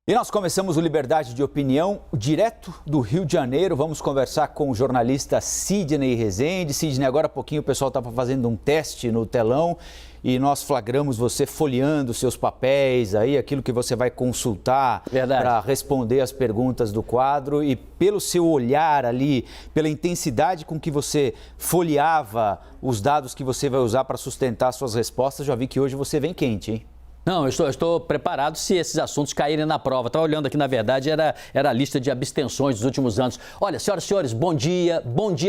E nós começamos o Liberdade de Opinião direto do Rio de Janeiro. Vamos conversar com o jornalista Sidney Rezende. Sidney, agora há pouquinho o pessoal estava fazendo um teste no telão e nós flagramos você folheando seus papéis, aí aquilo que você vai consultar para responder as perguntas do quadro. E pelo seu olhar ali, pela intensidade com que você folheava os dados que você vai usar para sustentar suas respostas, já vi que hoje você vem quente, hein? Não, eu estou preparado se esses assuntos caírem na prova. Estava olhando aqui, na verdade, era a lista de abstenções dos últimos anos. Olha, senhoras e senhores, bom dia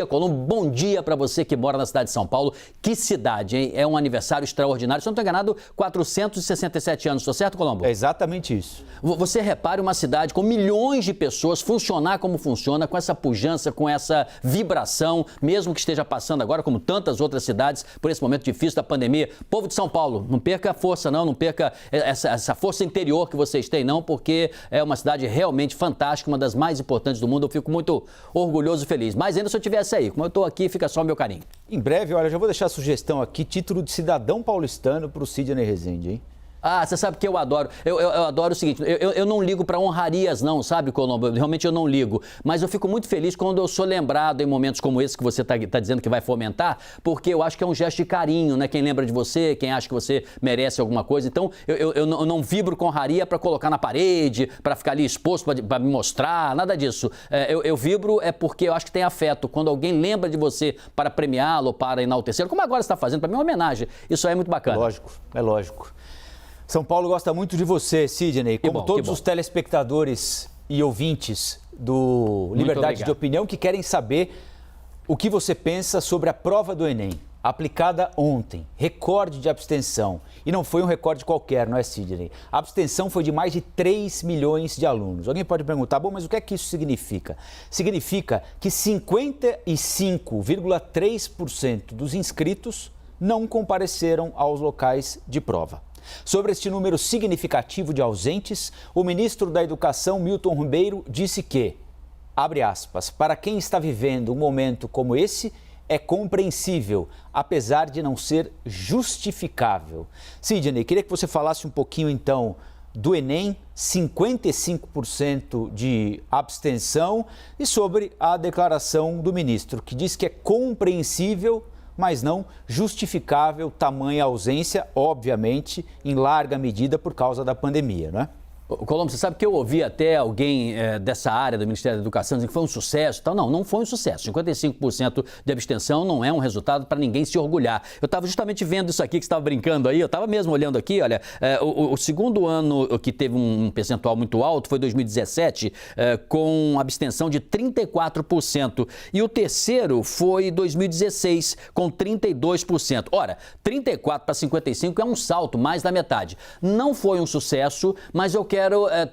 Colombo, bom dia para você que mora na cidade de São Paulo. Que cidade, hein? É um aniversário extraordinário. Se eu não estou enganado, 467 anos, estou certo, Colombo? É exatamente isso. Você repare uma cidade com milhões de pessoas funcionar como funciona, com essa pujança, com essa vibração, mesmo que esteja passando agora, como tantas outras cidades, por esse momento difícil da pandemia. Povo de São Paulo, não perca a força não perca essa força interior que vocês têm, não, porque é uma cidade realmente fantástica, uma das mais importantes do mundo. Eu fico muito orgulhoso e feliz. Mas ainda se eu estivesse aí, como eu estou aqui, fica só o meu carinho. Em breve, olha, já vou deixar a sugestão aqui, título de cidadão paulistano para o Sidney Rezende, hein? Ah, você sabe que eu adoro. Eu adoro o seguinte, eu não ligo para honrarias não, sabe, Colombo? Realmente eu não ligo. Mas eu fico muito feliz quando eu sou lembrado em momentos como esse que você tá dizendo que vai fomentar, porque eu acho que é um gesto de carinho, né? Quem lembra de você, quem acha que você merece alguma coisa. Então, eu não vibro com honraria para colocar na parede, para ficar ali exposto, para me mostrar, nada disso. Eu vibro porque eu acho que tem afeto. Quando alguém lembra de você para premiá-lo, para enaltecê-lo, como agora você está fazendo, para mim é uma homenagem. Isso aí é muito bacana. É lógico. São Paulo gosta muito de você, Sidney, como todos os telespectadores e ouvintes do Liberdade de Opinião que querem saber o que você pensa sobre a prova do Enem, aplicada ontem, recorde de abstenção. E não foi um recorde qualquer, não é, Sidney? A abstenção foi de mais de 3 milhões de alunos. Alguém pode perguntar, bom, mas o que é que isso significa? Significa que 55,3% dos inscritos não compareceram aos locais de prova. Sobre este número significativo de ausentes, o ministro da Educação, Milton Ribeiro, disse que, abre aspas, para quem está vivendo um momento como esse, é compreensível, apesar de não ser justificável. Sidney, queria que você falasse um pouquinho, então, do Enem, 55% de abstenção, e sobre a declaração do ministro, que diz que é compreensível, mas não justificável tamanha ausência, obviamente, em larga medida por causa da pandemia, não é? Colombo, você sabe que eu ouvi até alguém dessa área do Ministério da Educação dizer que foi um sucesso e tal. Não foi um sucesso. 55% de abstenção não é um resultado para ninguém se orgulhar. Eu estava justamente vendo isso aqui que você estava brincando aí, eu estava mesmo olhando aqui, olha, o segundo ano que teve um percentual muito alto foi 2017, com abstenção de 34%. E o terceiro foi 2016, com 32%. Ora, 34 para 55 é um salto, mais da metade. Não foi um sucesso, mas eu quero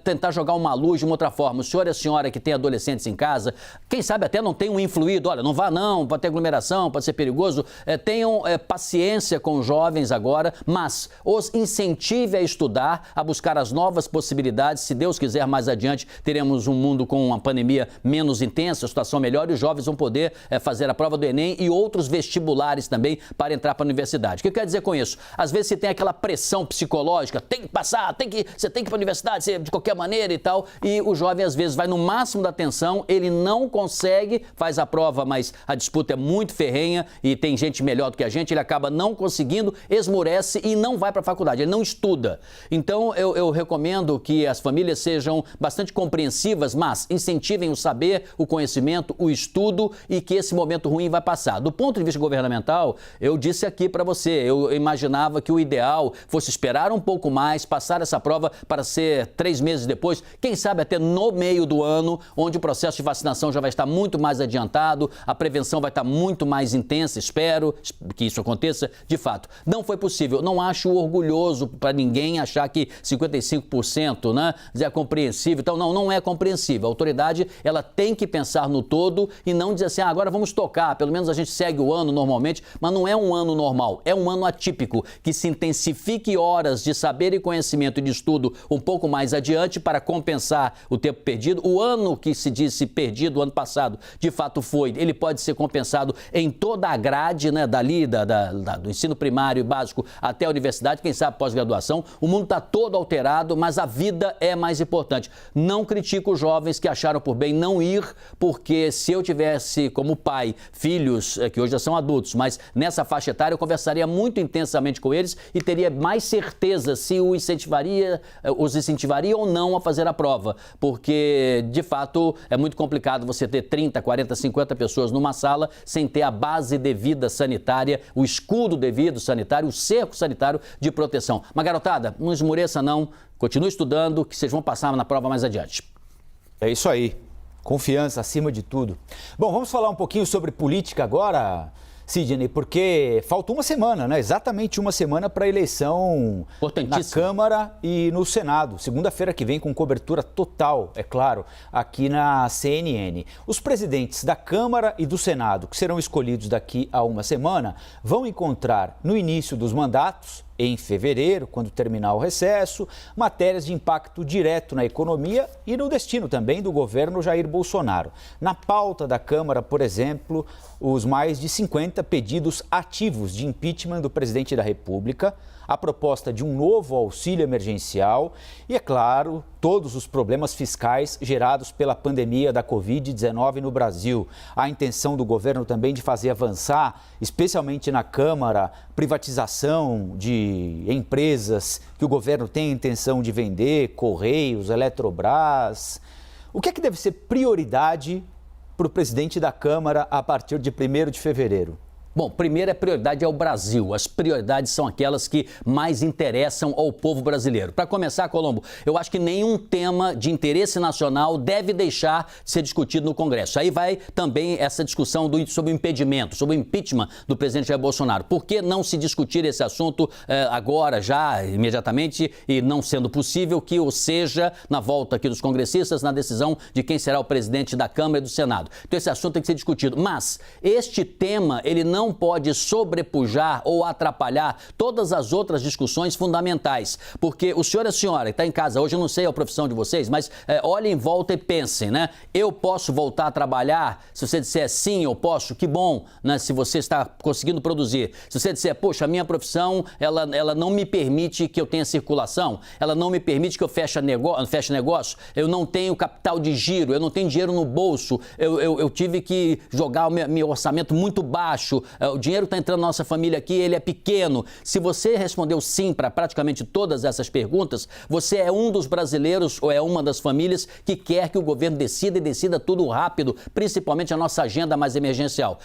tentar jogar uma luz de uma outra forma. O senhor e a senhora que tem adolescentes em casa, quem sabe até não tenham influído, olha, não vá não, pode ter aglomeração, pode ser perigoso, tenham paciência com os jovens agora, mas os incentive a estudar, a buscar as novas possibilidades. Se Deus quiser, mais adiante, teremos um mundo com uma pandemia menos intensa, a situação melhor, e os jovens vão poder fazer a prova do Enem e outros vestibulares também para entrar para a universidade. O que eu quero dizer com isso? Às vezes você tem aquela pressão psicológica, tem que passar, você tem que ir para a universidade, de qualquer maneira e tal, e o jovem às vezes vai no máximo da atenção, ele não consegue, faz a prova, mas a disputa é muito ferrenha e tem gente melhor do que a gente, ele acaba não conseguindo, esmorece e não vai para a faculdade, ele não estuda. Então eu recomendo que as famílias sejam bastante compreensivas, mas incentivem o saber, o conhecimento, o estudo, e que esse momento ruim vai passar. Do ponto de vista governamental, eu disse aqui para você, eu imaginava que o ideal fosse esperar um pouco mais, passar essa prova para ser 3 meses depois, quem sabe até no meio do ano, onde o processo de vacinação já vai estar muito mais adiantado, a prevenção vai estar muito mais intensa, espero que isso aconteça de fato. Não foi possível, não acho orgulhoso para ninguém achar que 55%, né, é compreensível, então não é compreensível. A autoridade, ela tem que pensar no todo e não dizer assim, agora vamos tocar, pelo menos a gente segue o ano normalmente, mas não é um ano normal, é um ano atípico, que se intensifique horas de saber e conhecimento e de estudo um pouco mais adiante para compensar o tempo perdido. O ano que se disse perdido, o ano passado, de fato foi. Ele pode ser compensado em toda a grade, né, dali do ensino primário e básico até a universidade, quem sabe pós-graduação. O mundo está todo alterado, mas a vida é mais importante. Não critico os jovens que acharam por bem não ir, porque se eu tivesse como pai filhos que hoje já são adultos, mas nessa faixa etária eu conversaria muito intensamente com eles e teria mais certeza se os incentivaria ou não a fazer a prova, porque de fato é muito complicado você ter 30, 40, 50 pessoas numa sala sem ter a base devida sanitária, o escudo devido sanitário, o cerco sanitário de proteção. Mas garotada, não esmoreça não, continue estudando que vocês vão passar na prova mais adiante. É isso aí, confiança acima de tudo. Bom, vamos falar um pouquinho sobre política agora, Sidney, porque falta uma semana, né? Exatamente uma semana para a eleição na Câmara e no Senado. Segunda-feira que vem com cobertura total, é claro, aqui na CNN. Os presidentes da Câmara e do Senado, que serão escolhidos daqui a uma semana, vão encontrar no início dos mandatos, em fevereiro, quando terminar o recesso, matérias de impacto direto na economia e no destino também do governo Jair Bolsonaro. Na pauta da Câmara, por exemplo, os mais de 50 pedidos ativos de impeachment do presidente da República, a proposta de um novo auxílio emergencial e, é claro, todos os problemas fiscais gerados pela pandemia da Covid-19 no Brasil. A intenção do governo também de fazer avançar, especialmente na Câmara, privatização de empresas que o governo tem a intenção de vender, Correios, Eletrobras. O que é que deve ser prioridade para o presidente da Câmara a partir de 1º de fevereiro? Bom, primeira prioridade é o Brasil. As prioridades são aquelas que mais interessam ao povo brasileiro. Para começar, Colombo, eu acho que nenhum tema de interesse nacional deve deixar de ser discutido no Congresso. Aí vai também essa discussão sobre o impedimento, sobre o impeachment do presidente Jair Bolsonaro. Por que não se discutir esse assunto agora, já, imediatamente, e não sendo possível que o seja na volta aqui dos congressistas, na decisão de quem será o presidente da Câmara e do Senado? Então esse assunto tem que ser discutido. Mas este tema, ele não pode sobrepujar ou atrapalhar todas as outras discussões fundamentais. Porque o senhor e a senhora que está em casa hoje, eu não sei a profissão de vocês, mas olhem em volta e pensem, né? Eu posso voltar a trabalhar? Se você disser sim, eu posso, que bom, né? Se você está conseguindo produzir. Se você disser, poxa, a minha profissão, ela não me permite que eu tenha circulação, ela não me permite que eu feche negócio, eu não tenho capital de giro, eu não tenho dinheiro no bolso, eu tive que jogar o meu orçamento muito baixo, o dinheiro que está entrando na nossa família aqui, ele é pequeno. Se você respondeu sim para praticamente todas essas perguntas, você é um dos brasileiros ou é uma das famílias que quer que o governo decida e decida tudo rápido, principalmente a nossa agenda mais emergencial.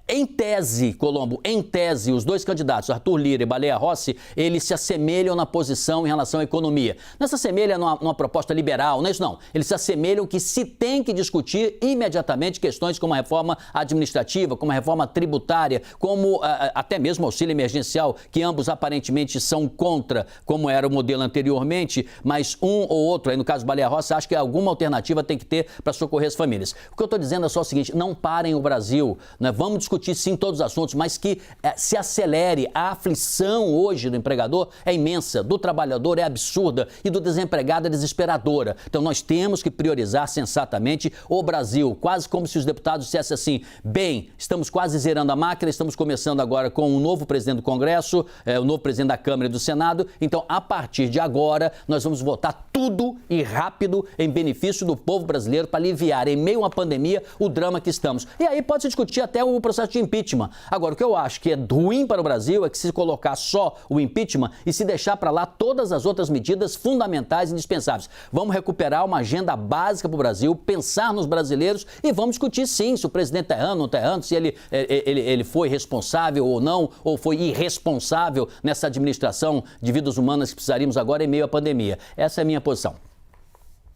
Em tese, Colombo, em tese, os dois candidatos, Arthur Lira e Baleia Rossi, eles se assemelham na posição em relação à economia. Não se assemelha numa proposta liberal, não é isso não. Eles se assemelham que se tem que discutir imediatamente questões como a reforma administrativa, como a reforma tributária, como até mesmo auxílio emergencial, que ambos aparentemente são contra, como era o modelo anteriormente, mas um ou outro, aí no caso Baleia Rossi, acha que alguma alternativa tem que ter para socorrer as famílias. O que eu estou dizendo é só o seguinte, não parem o Brasil, né? Vamos discutir sim todos os assuntos, mas que se acelere. A aflição hoje do empregador é imensa, do trabalhador é absurda e do desempregado é desesperadora. Então nós temos que priorizar sensatamente o Brasil, quase como se os deputados dissessem assim, bem, estamos quase zerando a máquina, estamos começando agora com o novo presidente do Congresso, o novo presidente da Câmara e do Senado, então a partir de agora nós vamos votar tudo e rápido em benefício do povo brasileiro para aliviar em meio à pandemia o drama que estamos. E aí pode se discutir até o processo de impeachment. Agora, o que eu acho que é ruim para o Brasil é que se colocar só o impeachment e se deixar para lá todas as outras medidas fundamentais e indispensáveis. Vamos recuperar uma agenda básica para o Brasil, pensar nos brasileiros e vamos discutir sim se o presidente está errando ou não está errando, se ele foi responsável ou não, ou foi irresponsável nessa administração de vidas humanas que precisaríamos agora em meio à pandemia. Essa é a minha posição.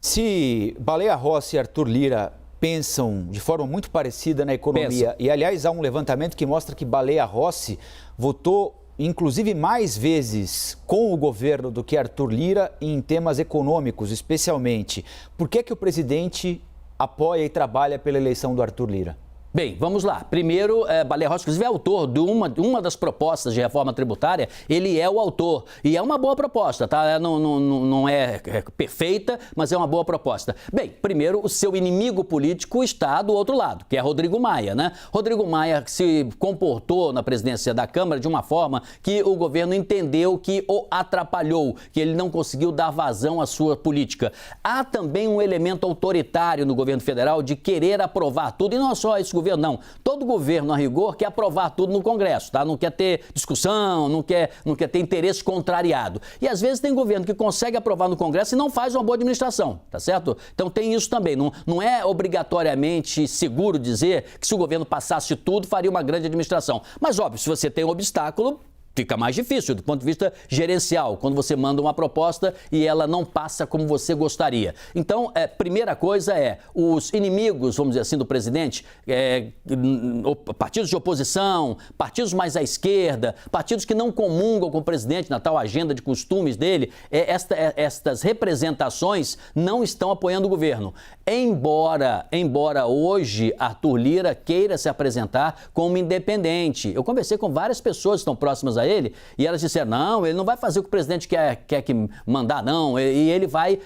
Se Baleia Rossi e Arthur Lira pensam de forma muito parecida na economia, e aliás há um levantamento que mostra que Baleia Rossi votou inclusive mais vezes com o governo do que Arthur Lira em temas econômicos, especialmente. Por que o presidente apoia e trabalha pela eleição do Arthur Lira? Bem, vamos lá. Primeiro, Baleia Rossi, inclusive, é autor de uma das propostas de reforma tributária. Ele é o autor. E é uma boa proposta, tá? Não é perfeita, mas é uma boa proposta. Bem, primeiro, o seu inimigo político está do outro lado, que é Rodrigo Maia, né? Rodrigo Maia se comportou na presidência da Câmara de uma forma que o governo entendeu que o atrapalhou, que ele não conseguiu dar vazão à sua política. Há também um elemento autoritário no governo federal de querer aprovar tudo, e não só esse governo, não. Todo governo, a rigor, quer aprovar tudo no Congresso, tá? Não quer ter discussão, não quer ter interesse contrariado. E às vezes tem governo que consegue aprovar no Congresso e não faz uma boa administração, tá certo? Então tem isso também. Não é obrigatoriamente seguro dizer que se o governo passasse tudo, faria uma grande administração. Mas óbvio, se você tem um obstáculo, fica mais difícil do ponto de vista gerencial, quando você manda uma proposta e ela não passa como você gostaria. Então, primeira coisa os inimigos, vamos dizer assim, do presidente, partidos de oposição, partidos mais à esquerda, partidos que não comungam com o presidente na tal agenda de costumes dele, estas representações não estão apoiando o governo. Embora hoje Arthur Lira queira se apresentar como independente. Eu conversei com várias pessoas que estão próximas a ele e elas disseram, não, ele não vai fazer o que o presidente quer que mandar, não, e ele vai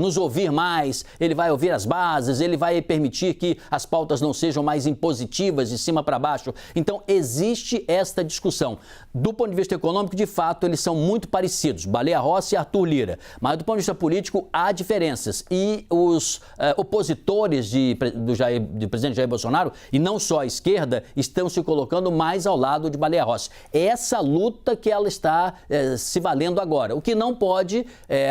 nos ouvir mais, ele vai ouvir as bases, ele vai permitir que as pautas não sejam mais impositivas de cima para baixo. Então, existe esta discussão. Do ponto de vista econômico, de fato, eles são muito parecidos, Baleia Rossi e Arthur Lira, mas do ponto de vista político, há diferenças e os opositores do presidente Jair Bolsonaro, e não só a esquerda, estão se colocando mais ao lado de Baleia Rossi. Essa luta que ela está se valendo agora. O que não pode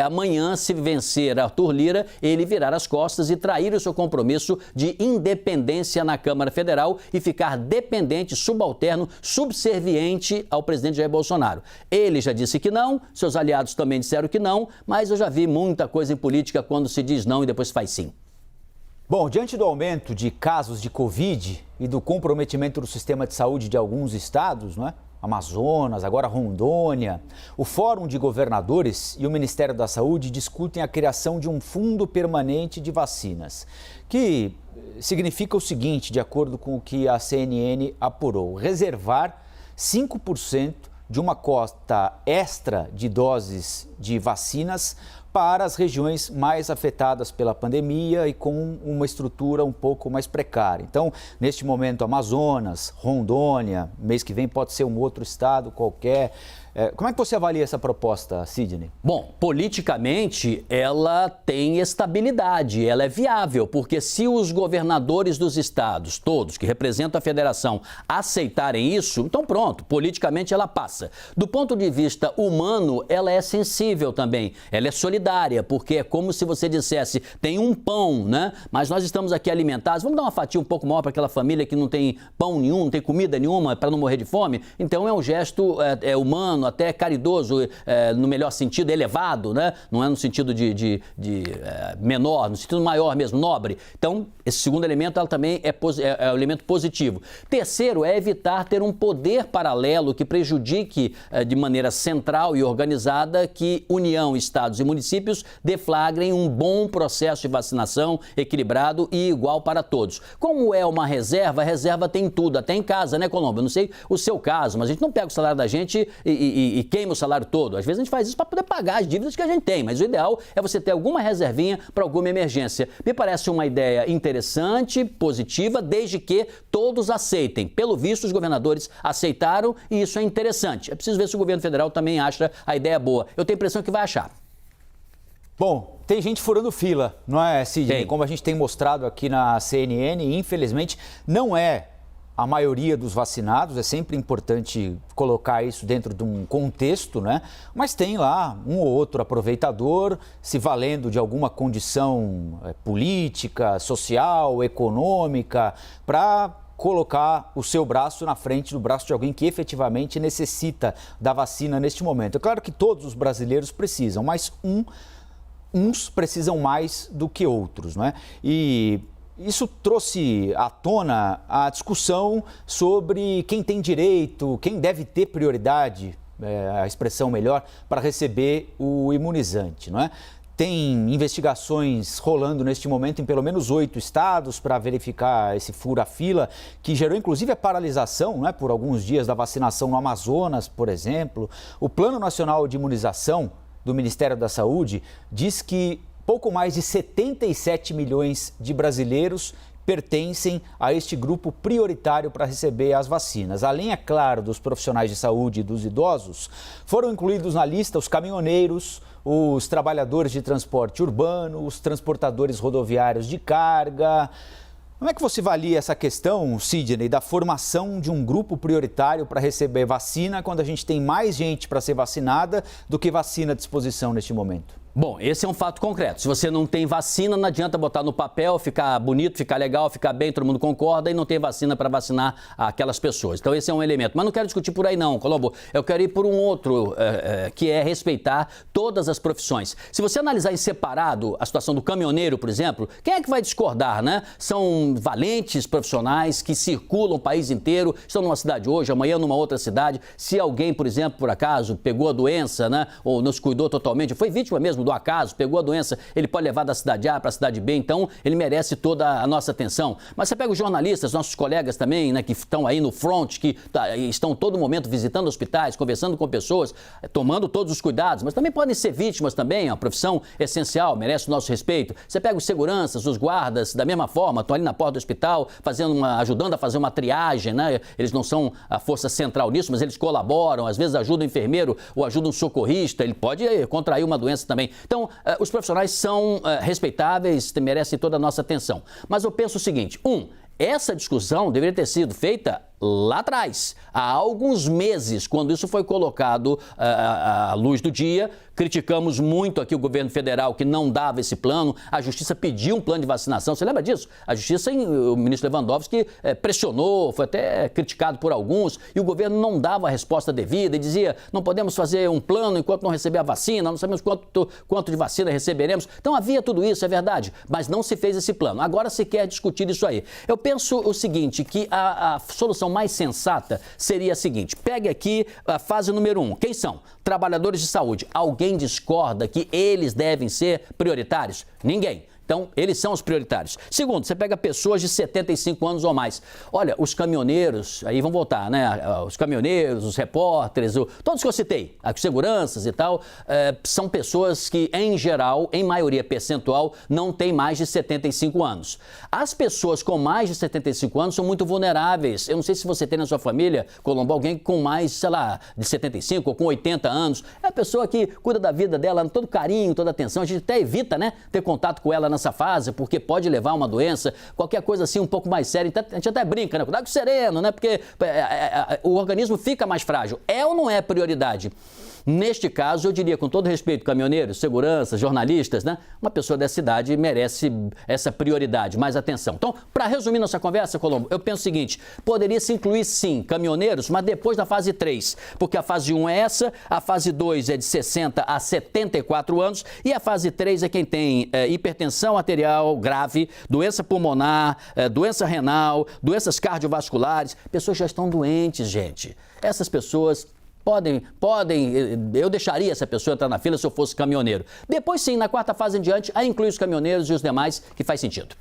amanhã, se vencer Arthur Lira, ele virar as costas e trair o seu compromisso de independência na Câmara Federal e ficar dependente, subalterno, subserviente ao presidente Jair Bolsonaro. Ele já disse que não, seus aliados também disseram que não, mas eu já vi muita coisa em política quando se diz não e depois faz sim. Bom, diante do aumento de casos de Covid e do comprometimento do sistema de saúde de alguns estados, não é? Amazonas, agora Rondônia, o Fórum de Governadores e o Ministério da Saúde discutem a criação de um fundo permanente de vacinas, que significa o seguinte, de acordo com o que a CNN apurou, reservar 5% de uma cota extra de doses de vacinas para as regiões mais afetadas pela pandemia e com uma estrutura um pouco mais precária. Então, neste momento, Amazonas, Rondônia, mês que vem pode ser um outro estado qualquer. Como é que você avalia essa proposta, Sidney? Bom, politicamente ela tem estabilidade, ela é viável, porque se os governadores dos estados, todos que representam a federação, aceitarem isso, então pronto, politicamente ela passa. Do ponto de vista humano, ela é sensível também, ela é solidária, porque é como se você dissesse, tem um pão, né? Mas nós estamos aqui alimentados, vamos dar uma fatia um pouco maior para aquela família que não tem pão nenhum, não tem comida nenhuma, para não morrer de fome? Então é um gesto humano, até caridoso, no melhor sentido, elevado, né? Não é no sentido de menor, no sentido maior mesmo, nobre. Então, esse segundo elemento ela também é um elemento positivo. Terceiro, é evitar ter um poder paralelo que prejudique de maneira central e organizada que União, estados e municípios deflagrem um bom processo de vacinação equilibrado e igual para todos. Como é uma reserva, a reserva tem tudo, até em casa, né, Colombo? Eu não sei o seu caso, mas a gente não pega o salário da gente e queima o salário todo. Às vezes a gente faz isso para poder pagar as dívidas que a gente tem, mas o ideal é você ter alguma reservinha para alguma emergência. Me parece uma ideia interessante, positiva, desde que todos aceitem. Pelo visto, os governadores aceitaram e isso é interessante. É preciso ver se o governo federal também acha a ideia boa. Eu tenho a impressão que vai achar. Bom, tem gente furando fila, não é, Sidney? Tem. Como a gente tem mostrado aqui na CNN, infelizmente, não é a maioria dos vacinados, é sempre importante colocar isso dentro de um contexto, né? Mas tem lá um ou outro aproveitador se valendo de alguma condição política, social, econômica, para colocar o seu braço na frente do braço de alguém que efetivamente necessita da vacina neste momento. É claro que todos os brasileiros precisam, mas uns precisam mais do que outros, não é? E isso trouxe à tona a discussão sobre quem tem direito, quem deve ter prioridade, a expressão melhor, para receber o imunizante, não é? Tem investigações rolando neste momento em pelo menos 8 estados para verificar esse fura-fila, que gerou inclusive a paralisação, né, por alguns dias da vacinação no Amazonas, por exemplo. O Plano Nacional de Imunização do Ministério da Saúde diz que pouco mais de 77 milhões de brasileiros pertencem a este grupo prioritário para receber as vacinas. Além, é claro, dos profissionais de saúde e dos idosos, foram incluídos na lista os caminhoneiros, os trabalhadores de transporte urbano, os transportadores rodoviários de carga. Como é que você avalia essa questão, Sidney, da formação de um grupo prioritário para receber vacina quando a gente tem mais gente para ser vacinada do que vacina à disposição neste momento? Bom, esse é um fato concreto. Se você não tem vacina, não adianta botar no papel, ficar bonito, ficar legal, ficar bem, todo mundo concorda e não tem vacina para vacinar aquelas pessoas. Então esse é um elemento. Mas não quero discutir por aí não, Colombo. Eu quero ir por um outro, que é respeitar todas as profissões. Se você analisar em separado a situação do caminhoneiro, por exemplo, quem é que vai discordar, né? São valentes profissionais que circulam o país inteiro, estão numa cidade hoje, amanhã numa outra cidade. Se alguém, por exemplo, por acaso, pegou a doença, né? Ou não se cuidou totalmente, foi vítima mesmo do acaso, pegou a doença, ele pode levar da cidade A para a cidade B, então ele merece toda a nossa atenção. Mas você pega os jornalistas, nossos colegas também, né, que estão aí no front, que estão todo momento visitando hospitais, conversando com pessoas, tomando todos os cuidados, mas também podem ser vítimas também, é uma profissão essencial, merece o nosso respeito. Você pega os seguranças, os guardas, da mesma forma, estão ali na porta do hospital, ajudando a fazer uma triagem, né? Eles não são a força central nisso, mas eles colaboram, às vezes ajudam o enfermeiro ou ajudam um socorrista, ele pode contrair uma doença também. Então, os profissionais são respeitáveis, merecem toda a nossa atenção. Mas eu penso o seguinte, essa discussão deveria ter sido feita lá atrás, há alguns meses, quando isso foi colocado à luz do dia. Criticamos muito aqui o governo federal que não dava esse plano, a Justiça pediu um plano de vacinação, você lembra disso? A Justiça, o ministro Lewandowski pressionou, foi até criticado por alguns, e o governo não dava a resposta devida e dizia, não podemos fazer um plano enquanto não receber a vacina, não sabemos quanto de vacina receberemos. Então havia tudo isso, é verdade, mas não se fez esse plano. Agora se quer discutir isso aí. Eu penso o seguinte, que a solução mais sensata seria a seguinte, pegue aqui a fase número 1, quem são? Trabalhadores de saúde. Alguém discorda que eles devem ser prioritários? Ninguém. Então, eles são os prioritários. Segundo, você pega pessoas de 75 anos ou mais. Olha, os caminhoneiros, aí vão voltar, né? Os caminhoneiros, os repórteres, todos que eu citei, as seguranças e tal, são pessoas que, em geral, em maioria percentual, não têm mais de 75 anos. As pessoas com mais de 75 anos são muito vulneráveis. Eu não sei se você tem na sua família, Colombo, alguém com mais, sei lá, de 75 ou com 80 anos. É a pessoa que cuida da vida dela, todo carinho, toda atenção. A gente até evita, né, ter contato com ela nessa fase, porque pode levar uma doença, qualquer coisa assim um pouco mais séria. Então, a gente até brinca, né? Cuidado com o sereno, né? Porque o organismo fica mais frágil. É ou não é prioridade? Neste caso, eu diria, com todo respeito, caminhoneiros, seguranças, jornalistas, né? Uma pessoa dessa idade merece essa prioridade, mais atenção. Então, para resumir nossa conversa, Colombo, eu penso o seguinte, poderia se incluir, sim, caminhoneiros, mas depois da fase 3, porque a fase 1 é essa, a fase 2 é de 60 a 74 anos e a fase 3 é quem tem hipertensão arterial grave, doença pulmonar, doença renal, doenças cardiovasculares, pessoas já estão doentes, gente. Essas pessoas podem, eu deixaria essa pessoa entrar na fila se eu fosse caminhoneiro. Depois sim, na quarta fase em diante, aí inclui os caminhoneiros e os demais, que faz sentido.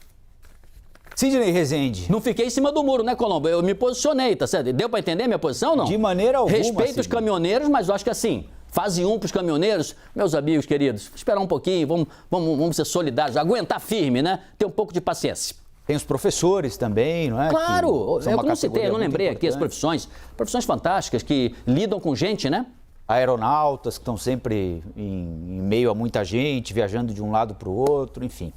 Sidney Rezende. Não fiquei em cima do muro, né, Colombo? Eu me posicionei, tá certo? Deu para entender a minha posição, não? De maneira alguma, respeito os caminhoneiros, mas eu acho que assim, fase 1 para os caminhoneiros, meus amigos queridos, esperar um pouquinho, vamos ser solidários, aguentar firme, né? Ter um pouco de paciência. Tem os professores também, não é? Claro, eu não citei, eu não lembrei aqui as profissões fantásticas que lidam com gente, né? Aeronautas que estão sempre em meio a muita gente, viajando de um lado para o outro, enfim.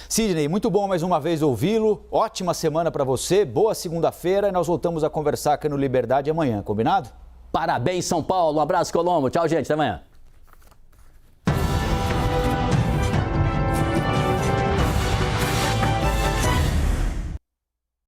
Sidney, muito bom mais uma vez ouvi-lo, ótima semana para você, boa segunda-feira e nós voltamos a conversar aqui no Liberdade amanhã, combinado? Parabéns, São Paulo, um abraço, Colombo, tchau, gente, até amanhã.